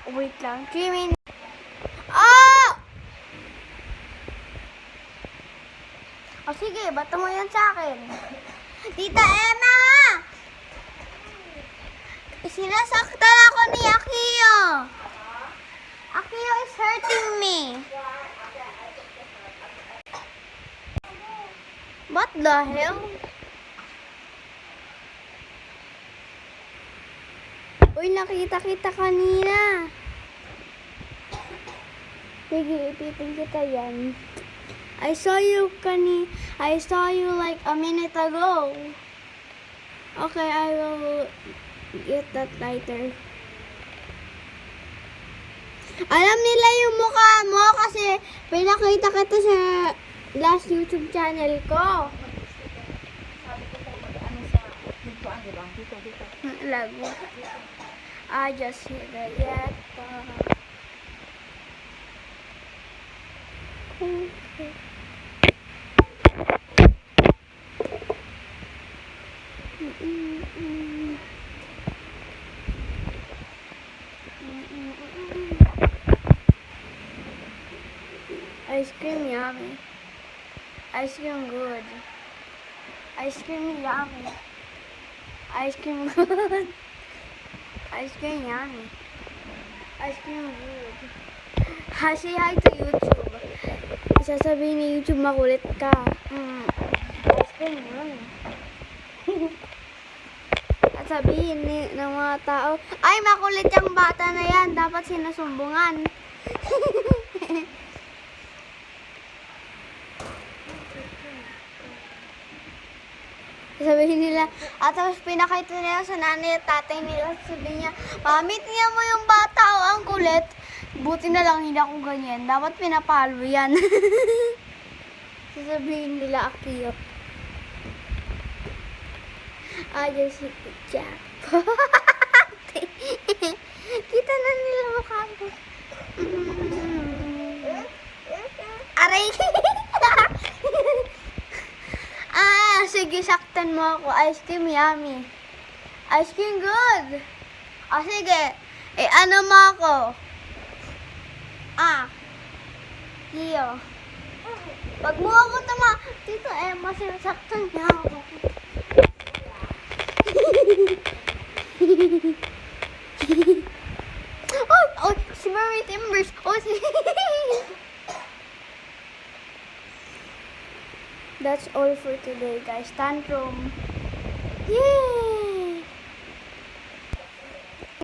Wait lang. 3 minutes. Oh! O sige, bato mo yan sa akin. Tita Emma! Sinasaktan ako ni Akio. Akio is hurting me. What the hell? Uy, nakita kita kanina. Sige, ipitin kita yan. I saw you like a minute ago. Okay, I will get that lighter. Alam nila yung mukha mo kasi pinakita kita sa last YouTube channel ko. Sabi ko kung ano sa pintuan, di ba? Dito. Lago. I just hit the yet. Okay. Ice cream yummy. Ice cream good. Ice cream yummy. Ice cream good. Ice cream yummy. Ice cream good. Say hi to YouTube. Sasabihin ni YouTube makulit ka. Ice cream yummy. At sabihin ng mga tao, ay makulit yung bata na yan. Dapat sinasumbungan. Sabihin nila, at tapos pinakita nila sa nanay at tatay nila, sabihin niya, Mami, tingnan mo yung bata o ang kulit. Buti na lang hindi ako ganyan. Dapat pinapalo yan. Sasabihin nila, Akio. I just hit the jackpot. Kita na nila mukha ko. Aray! Sige, saktan mo ako. Ice cream yummy. Ice cream good. Sige. Ano mo ako? Hiyo. Pag mo ako tama, Tito Emma, sinasaktan niya ako. Shimmery timbers. That's all for today, guys. Tantrum. Yay!